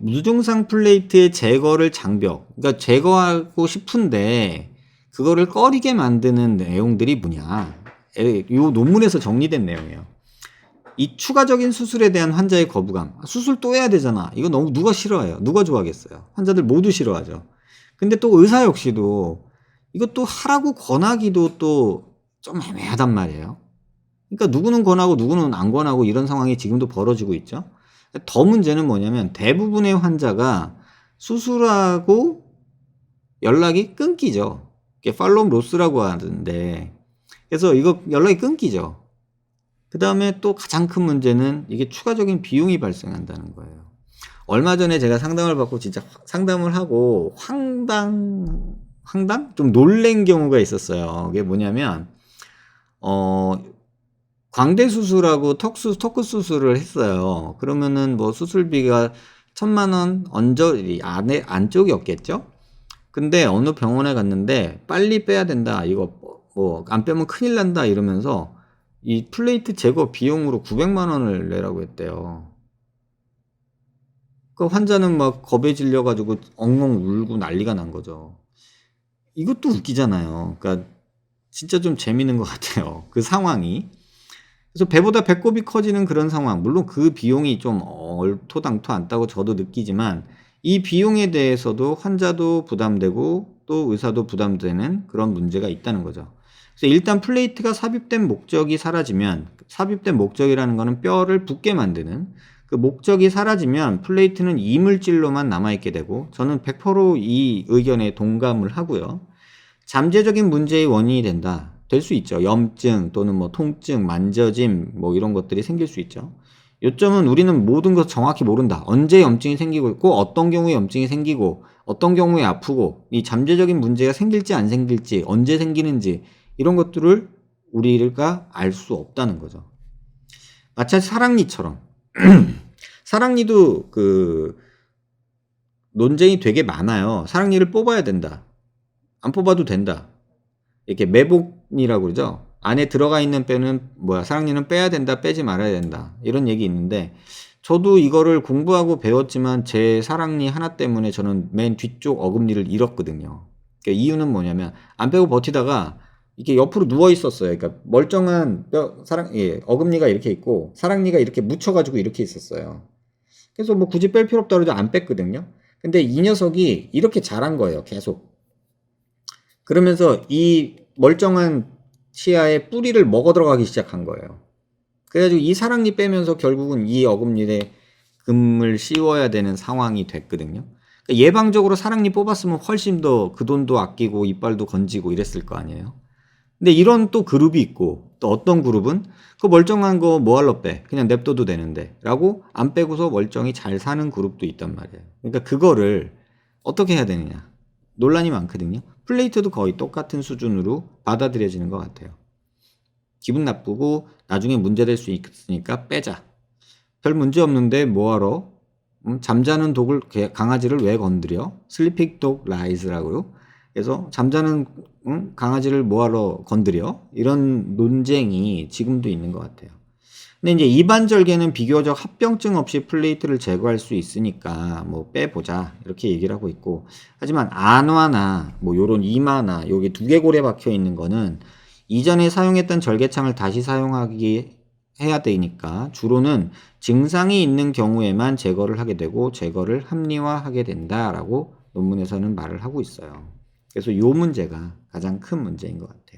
무증상 플레이트의 제거를 장벽, 그러니까 제거하고 싶은데 그거를 꺼리게 만드는 내용들이 뭐냐. 이 논문에서 정리된 내용이에요. 이 추가적인 수술에 대한 환자의 거부감. 수술 또 해야 되잖아. 이거 너무 누가 싫어해요? 누가 좋아하겠어요? 환자들 모두 싫어하죠. 근데 또 의사 역시도 이것도 하라고 권하기도 또 좀 애매하단 말이에요. 그러니까 누구는 권하고 누구는 안 권하고 이런 상황이 지금도 벌어지고 있죠. 더 문제는 뭐냐면 대부분의 환자가 수술하고 연락이 끊기죠. 이게 팔로우 로스라고 하는데, 그래서 이거 연락이 끊기죠. 그 다음에 또 가장 큰 문제는 이게 추가적인 비용이 발생한다는 거예요. 얼마 전에 제가 상담을 받고 진짜 상담을 하고 황당? 좀 놀란 경우가 있었어요. 그게 뭐냐면 광대 수술하고 턱 수술을 했어요. 그러면은 뭐 수술비가 1,000,000원 언저리 안쪽이었겠죠? 근데 어느 병원에 갔는데 빨리 빼야 된다. 이거 뭐 안 빼면 큰일 난다 이러면서 이 플레이트 제거 비용으로 900만 원을 내라고 했대요. 그 환자는 막 겁에 질려 가지고 엉엉 울고 난리가 난 거죠. 이것도 웃기잖아요. 그러니까 진짜 좀 재밌는 것 같아요. 그 상황이. 그래서 배보다 배꼽이 커지는 그런 상황. 물론 그 비용이 좀 얼토당토 않다고 저도 느끼지만 이 비용에 대해서도 환자도 부담되고 또 의사도 부담되는 그런 문제가 있다는 거죠. 그래서 일단 플레이트가 삽입된 목적이 사라지면, 삽입된 목적이라는 거는 뼈를 붓게 만드는 그 목적이 사라지면 플레이트는 이물질로만 남아있게 되고, 저는 100%이 의견에 동감을 하고요. 잠재적인 문제의 원인이 된다. 될 수 있죠. 염증 또는 뭐 통증, 만져짐 뭐 이런 것들이 생길 수 있죠. 요점은 우리는 모든 것 정확히 모른다. 언제 염증이 생기고 있고 어떤 경우에 염증이 생기고 어떤 경우에 아프고 이 잠재적인 문제가 생길지 안 생길지 언제 생기는지 이런 것들을 우리가 알 수 없다는 거죠. 마치 사랑니처럼 사랑니도 그 논쟁이 되게 많아요. 사랑니를 뽑아야 된다. 안 뽑아도 된다. 이렇게 매복이라고 그러죠. 안에 들어가 있는 뼈는 사랑니는 빼야 된다, 빼지 말아야 된다. 이런 얘기 있는데 저도 이거를 공부하고 배웠지만 제 사랑니 하나 때문에 저는 맨 뒤쪽 어금니를 잃었거든요. 그러니까 이유는 뭐냐면 안 빼고 버티다가 이렇게 옆으로 누워 있었어요. 그러니까 멀쩡한 어금니가 이렇게 있고 사랑니가 이렇게 묻혀가지고 이렇게 있었어요. 그래서 뭐 굳이 뺄 필요 없다 그러죠. 안 뺐거든요. 근데 이 녀석이 이렇게 자란 거예요. 계속. 그러면서 이 멀쩡한 치아에 뿌리를 먹어 들어가기 시작한 거예요. 그래가지고 이 사랑니 빼면서 결국은 이 어금니에 금을 씌워야 되는 상황이 됐거든요. 그러니까 예방적으로 사랑니 뽑았으면 훨씬 더 그 돈도 아끼고 이빨도 건지고 이랬을 거 아니에요. 근데 이런 또 그룹이 있고, 또 어떤 그룹은 그 멀쩡한 거 뭐할러 빼, 그냥 냅둬도 되는데 라고 안 빼고서 멀쩡히 잘 사는 그룹도 있단 말이에요. 그러니까 그거를 어떻게 해야 되느냐 논란이 많거든요. 플레이트도 거의 똑같은 수준으로 받아들여지는 것 같아요. 기분 나쁘고 나중에 문제될 수 있으니까 빼자. 별 문제 없는데 뭐하러? 잠자는 강아지를 왜 건드려? 슬리핑 독 라이즈라고요. 그래서 잠자는 강아지를 뭐하러 건드려? 이런 논쟁이 지금도 있는 것 같아요. 근데 이제 이반절개는 비교적 합병증 없이 플레이트를 제거할 수 있으니까 뭐 빼보자 이렇게 얘기를 하고 있고, 하지만 안화나 뭐 요런 이마나 여기 두개골에 박혀 있는 거는 이전에 사용했던 절개창을 다시 사용하기 해야 되니까 주로는 증상이 있는 경우에만 제거를 하게 되고 제거를 합리화하게 된다라고 논문에서는 말을 하고 있어요. 그래서 요 문제가 가장 큰 문제인 것 같아요.